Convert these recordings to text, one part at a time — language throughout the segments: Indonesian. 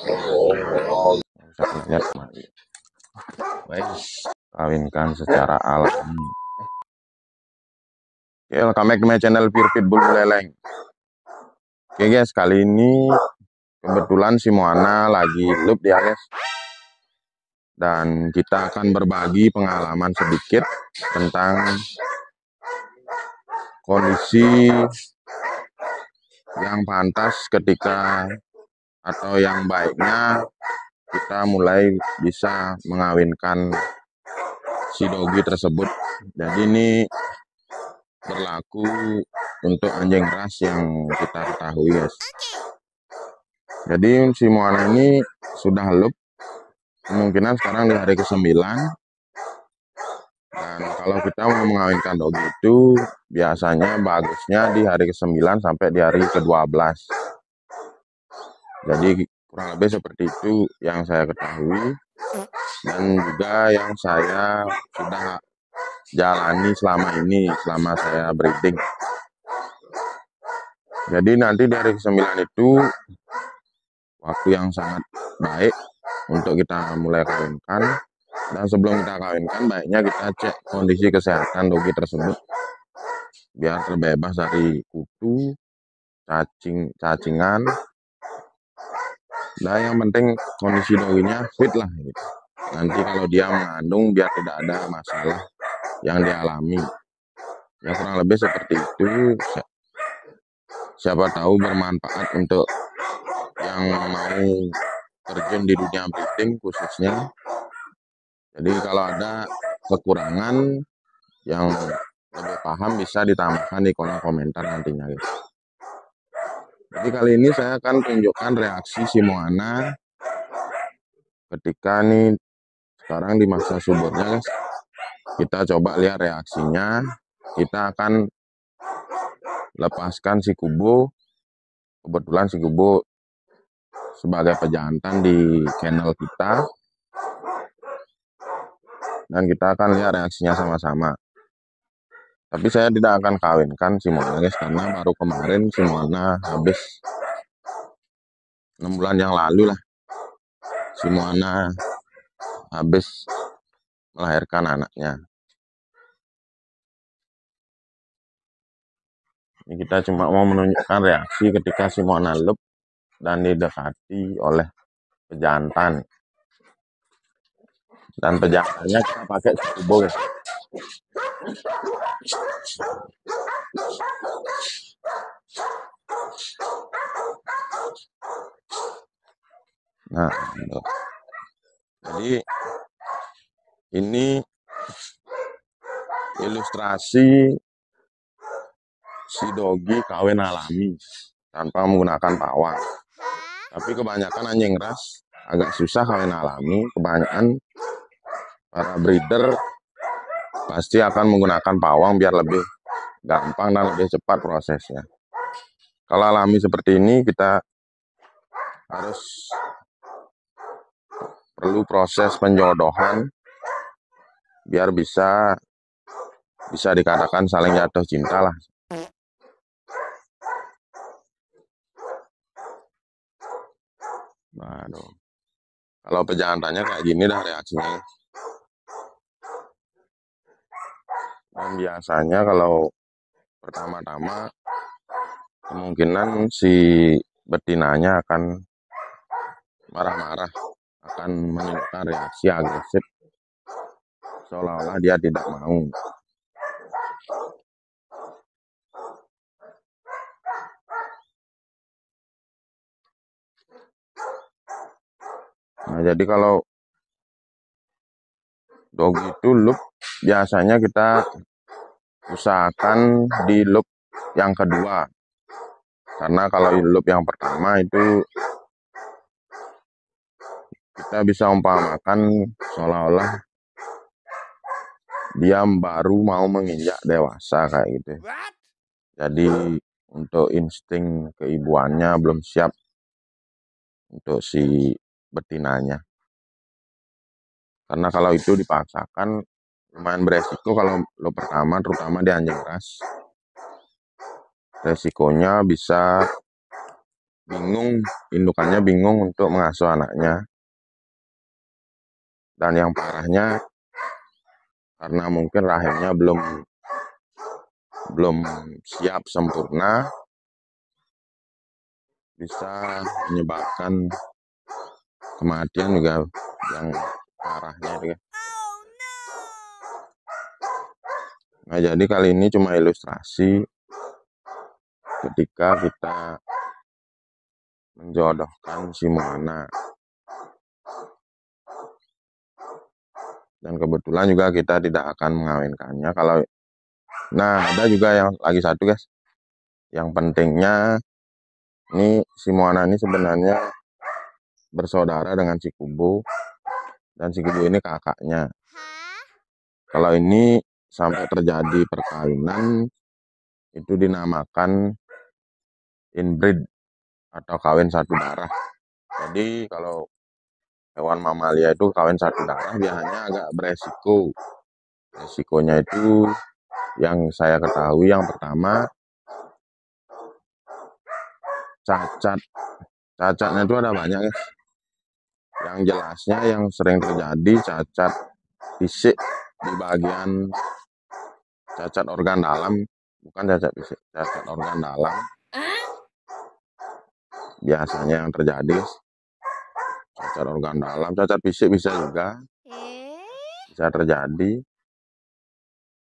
Saya lihat kembali. Baik, kawinkan secara alami. Oke, welcome back to my channel Pure Pitbull Buleleng. Oke guys, kali ini kebetulan si Moana lagi loop ya guys. Dan kita akan berbagi pengalaman sedikit tentang kondisi yang pantas ketika atau yang baiknya kita mulai bisa mengawinkan si dogi tersebut. Jadi ini berlaku untuk anjing ras yang kita ketahui guys. Jadi si Moana ini sudah loop kemungkinan sekarang di hari ke-9. Dan kalau kita mau mengawinkan dogi itu biasanya bagusnya di hari ke-9 sampai di hari ke-12. Jadi kurang lebih seperti itu yang saya ketahui dan juga yang saya sudah jalani selama ini, selama saya breeding. Jadi nanti dari ke-9 itu waktu yang sangat baik untuk kita mulai kawinkan. Dan sebelum kita kawinkan, baiknya kita cek kondisi kesehatan dogi tersebut biar terbebas dari kutu, cacingan. Dan yang penting kondisi doginya fit lah gitu. Nanti kalau dia mengandung biar tidak ada masalah yang dialami. Ya kurang lebih seperti itu. Siapa tahu bermanfaat untuk yang mau terjun di dunia breeding khususnya. Jadi kalau ada kekurangan yang lebih paham bisa ditambahkan di kolom komentar nantinya guys. Jadi kali ini saya akan tunjukkan reaksi si Moana ketika nih sekarang di masa suburnya guys. Kita coba lihat reaksinya. Kita akan lepaskan si Kubo. Kebetulan si Kubo sebagai pejantan di channel kita. Dan kita akan lihat reaksinya sama-sama. Tapi saya tidak akan kawinkan si Moana guys, karena baru kemarin si Moana habis 6 bulan yang lalu lah. Si Moana habis melahirkan anaknya. Ini kita cuma mau menunjukkan reaksi ketika si Moana loop dan didekati oleh pejantan. Dan pejantannya kita pakai Kubo guys. Nah, jadi ini ilustrasi si dogi kawin alami tanpa menggunakan pawang. Tapi kebanyakan anjing ras agak susah kawin alami. Kebanyakan para breeder pasti akan menggunakan pawang biar lebih gampang dan lebih cepat prosesnya. Kalau alami seperti ini kita harus perlu proses penjodohan biar bisa dikatakan saling jatuh cinta lah. Waduh. Kalau pejantannya kayak gini dah reaksinya. Dan biasanya kalau pertama-tama kemungkinan si betinanya akan marah-marah, akan menunjukkan reaksi agresif seolah-olah dia tidak mau. Nah, jadi kalau dogi itu loop biasanya kita usahakan di loop yang kedua, karena kalau di loop yang pertama itu kita bisa umpamakan seolah-olah dia baru mau menginjak dewasa kayak gitu. Jadi untuk insting keibuannya belum siap untuk si betinanya. Karena kalau itu dipaksakan lumayan beresiko kalau lo pertama, terutama di anjing ras. Resikonya bisa indukannya bingung untuk mengasuh anaknya. Dan yang parahnya, karena mungkin rahimnya belum siap sempurna, bisa menyebabkan kematian juga yang parahnya itu ya. Nah, jadi kali ini cuma ilustrasi ketika kita menjodohkan si Moana. Dan kebetulan juga kita tidak akan mengawinkannya. Nah, ada juga yang lagi satu guys. Yang pentingnya ini si Moana ini sebenarnya bersaudara dengan si Kubo, dan si Kubo ini kakaknya. Kalau ini sampai terjadi perkawinan, itu dinamakan inbreed atau kawin satu darah. Jadi kalau hewan mamalia itu kawin satu darah biasanya agak beresiko. Resikonya itu yang saya ketahui, yang pertama cacat. Cacatnya itu ada banyak ya. Yang jelasnya yang sering terjadi cacat fisik di bagian cacat organ dalam, bukan cacat fisik, cacat organ dalam. Biasanya yang terjadi cacat organ dalam, cacat fisik bisa juga bisa terjadi.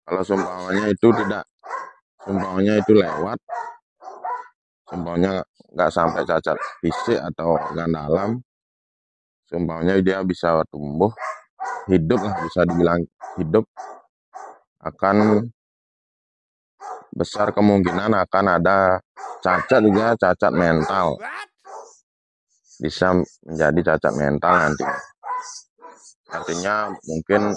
Kalau seumpamanya itu lewat, seumpamanya nggak sampai cacat fisik atau organ dalam, seumpamanya dia bisa tumbuh hidup lah, bisa dibilang hidup, akan besar kemungkinan akan ada cacat juga, cacat mental. Bisa menjadi cacat mental nanti. Artinya mungkin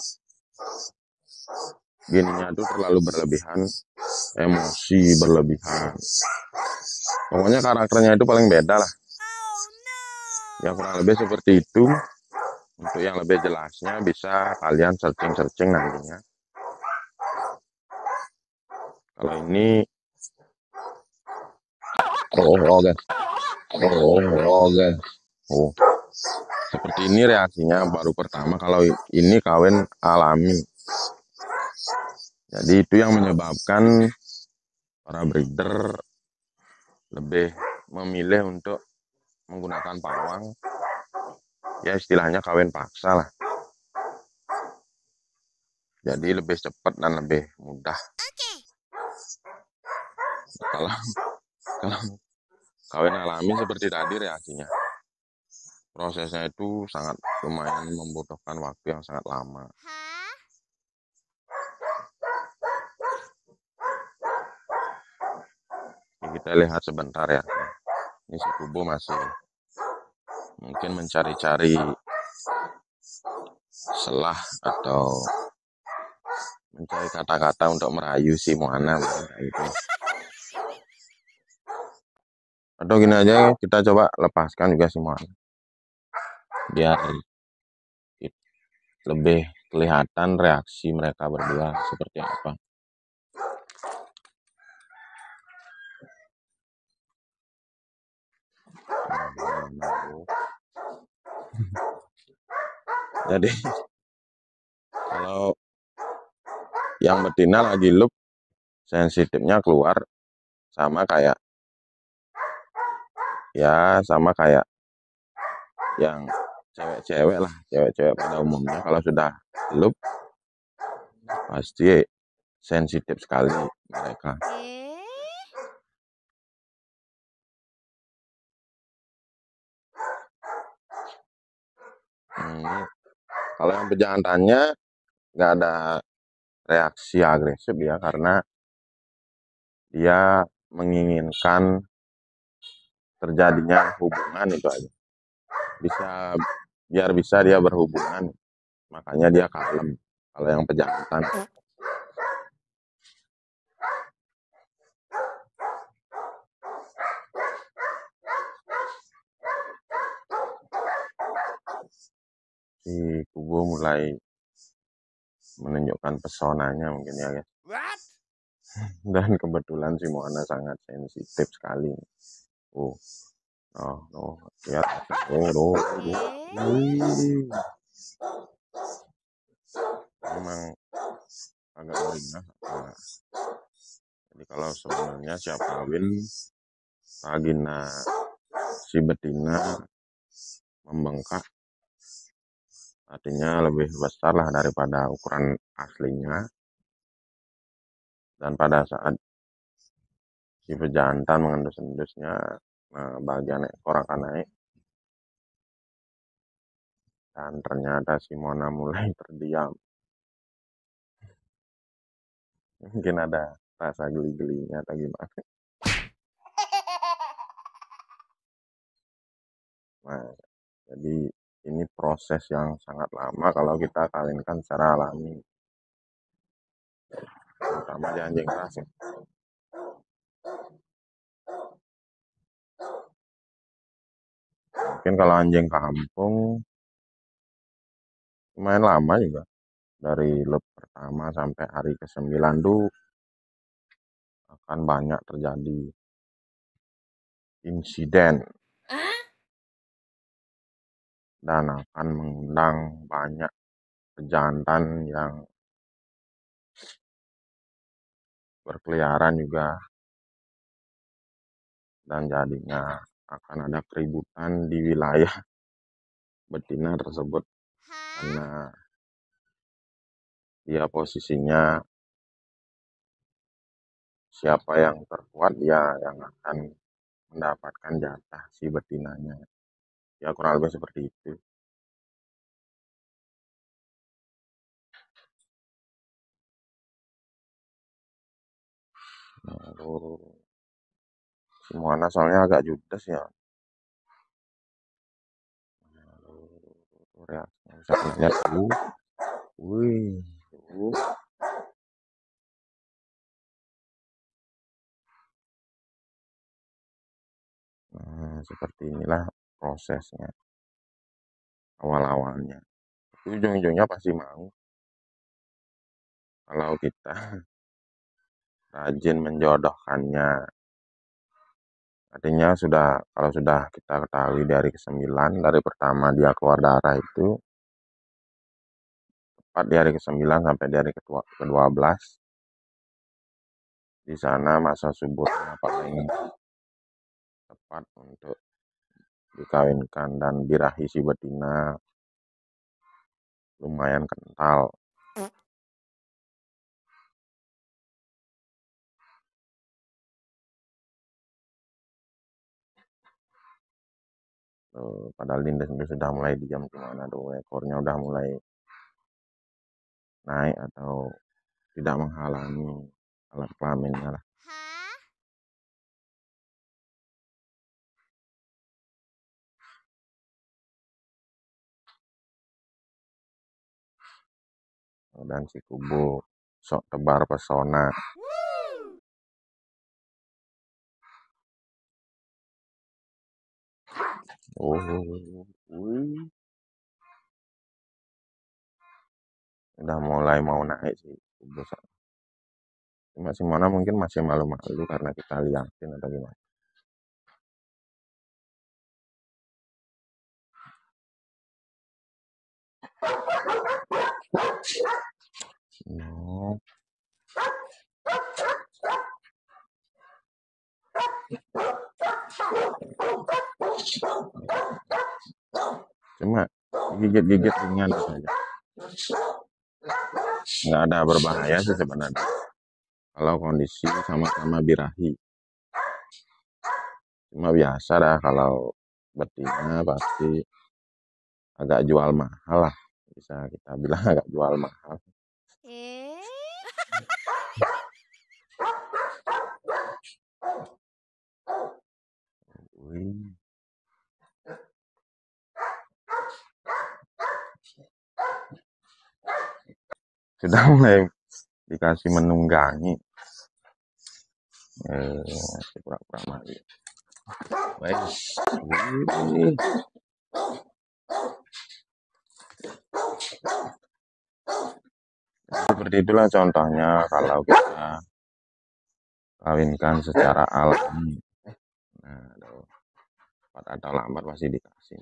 gininya itu terlalu berlebihan, emosi berlebihan. Pokoknya karakternya itu paling beda lah. Ya kurang lebih seperti itu. Untuk yang lebih jelasnya bisa kalian searching nantinya. Kalau ini guys. Guys. Seperti ini reaksinya baru pertama kalau ini kawin alami. Jadi itu yang menyebabkan para breeder lebih memilih untuk menggunakan pawang. Ya istilahnya kawin paksa lah. Jadi lebih cepat dan lebih mudah. Kalau kawin alami seperti tadi reaksinya, prosesnya itu sangat lumayan membutuhkan waktu yang sangat lama. Ini kita lihat sebentar ya. Ini si Kubo masih mungkin mencari-cari selah atau mencari kata-kata untuk merayu si Moana gitu. Atau gini aja, kita coba lepaskan juga si Moana biar lebih kelihatan reaksi mereka berdua seperti apa. Jadi kalau yang betina lagi loop, sensitifnya keluar sama kayak yang cewek-cewek pada umumnya. Kalau sudah loop pasti sensitif sekali mereka. Kalau yang pejantannya nggak ada reaksi agresif ya, karena dia menginginkan terjadinya hubungan itu aja. Biar bisa dia berhubungan, makanya dia kalem. Kalau yang pejantan si Kubo mulai menunjukkan pesonanya mungkin ya guys. Dan kebetulan si Moana sangat sensitif sekali. Lihat. Oh. Wih, memang agak beringas. Jadi kalau sebenarnya siap kawin, vagina si betina membengkak, artinya lebih besar lah daripada ukuran aslinya. Dan pada saat si pejantan mengendus-endusnya, nah bagian ekor akan naik. Dan ternyata si Mona mulai terdiam. Mungkin ada rasa geli-gelinya atau gimana. Nah, jadi ini proses yang sangat lama kalau kita kawinkan secara alami. Terutama di anjing ras ya. Mungkin kalau anjing kampung lumayan lama juga. Dari loop pertama sampai hari ke-9 tuh akan banyak terjadi insiden dan akan mengundang banyak pejantan yang berkeliaran juga, dan jadinya akan ada keributan di wilayah betina tersebut karena dia posisinya siapa yang terkuat dia yang akan mendapatkan jatah si betinanya. Ya kurang lebih seperti itu. Semuanya soalnya agak judes ya. Reaksinya bisa lihat dulu. Wih, nah, seperti inilah prosesnya awal-awalnya. Ujung-ujungnya pasti mau kalau kita rajin menjodohkannya. Artinya kalau sudah kita ketahui dari ke-9, dari pertama dia keluar darah itu, tepat di hari ke-9 sampai di hari ke-12, di sana masa suburnya paling tepat untuk dikawinkan, dan birahi si betina lumayan kental. Padahal lindes itu sudah mulai diam, gimana tuh ekornya udah mulai naik atau tidak menghalangi alat kelaminnya lah. Dan si kubu sok tebar pesona. Udah mulai mau naik sih kubu. Cuma si Mona mungkin masih malu-malu karena kita liatin atau gimana. No. Cuma gigit-gigit ringan saja. Nggak ada berbahaya sih sebenarnya. Kalau kondisi sama-sama birahi. Cuma biasa dah kalau betina pasti agak jual mahal lah. Bisa kita bilang agak jual mahal. Sudah mulai dikasih menunggangi. Pura-pura mati. Baik. Seperti itulah contohnya kalau kita kawinkan secara alami. Nah, cepat atau lambat pasti dikasih.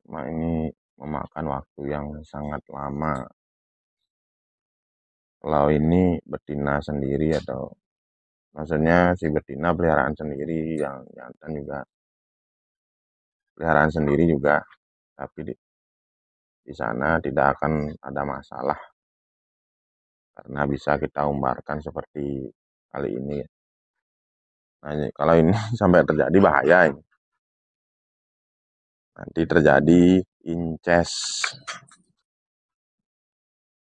Cuma ini memakan waktu yang sangat lama. Kalau ini betina sendiri atau maksudnya si betina peliharaan sendiri, yang jantan juga peliharaan sendiri juga, tapi di sana tidak akan ada masalah karena bisa kita umbarkan seperti kali ini. Nah, kalau ini sampai terjadi bahaya ini. Nanti terjadi inces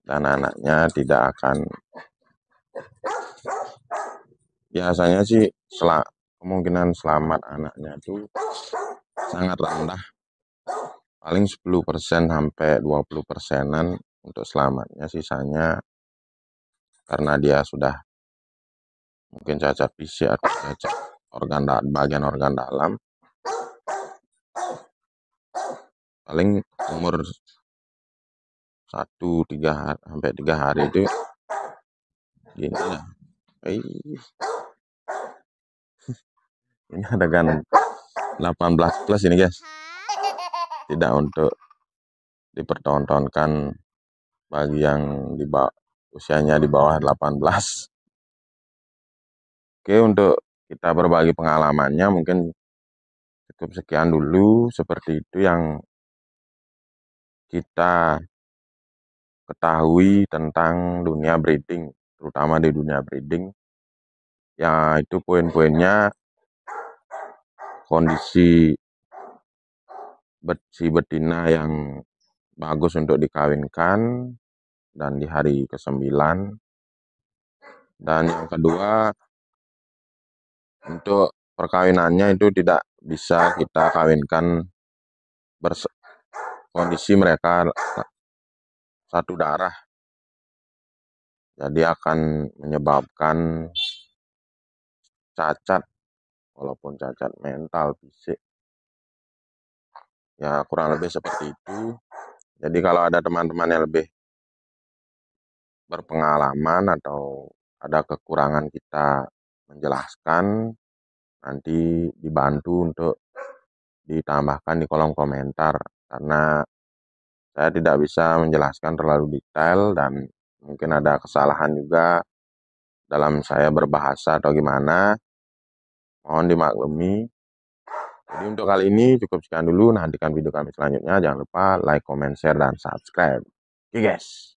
dan anaknya tidak akan, biasanya sih kemungkinan selamat anaknya itu sangat rendah, paling 10% sampai 20%-an untuk selamatnya, sisanya karena dia sudah mungkin cacat fisik atau cacat bagian organ dalam, paling umur 1-3 hari itu gini lah. Ini adegan 18 plus ini guys, tidak untuk dipertontonkan bagi yang usianya di bawah 18. Oke, untuk kita berbagi pengalamannya mungkin cukup sekian dulu, seperti itu yang kita ketahui tentang dunia breeding, terutama di dunia breeding. Ya, itu poin-poinnya, kondisi si betina yang bagus untuk dikawinkan dan di hari ke-9. Dan yang kedua, untuk perkawinannya itu tidak bisa kita kawinkan kondisi mereka satu darah, jadi akan menyebabkan cacat, walaupun cacat mental, fisik, ya kurang lebih seperti itu. Jadi kalau ada teman-teman yang lebih berpengalaman atau ada kekurangan kita menjelaskan, nanti dibantu untuk ditambahkan di kolom komentar, karena saya tidak bisa menjelaskan terlalu detail dan mungkin ada kesalahan juga dalam saya berbahasa atau gimana, mohon dimaklumi. Jadi untuk kali ini cukup sekian dulu, nantikan video kami selanjutnya. Jangan lupa like, comment, share, dan subscribe. Oke guys.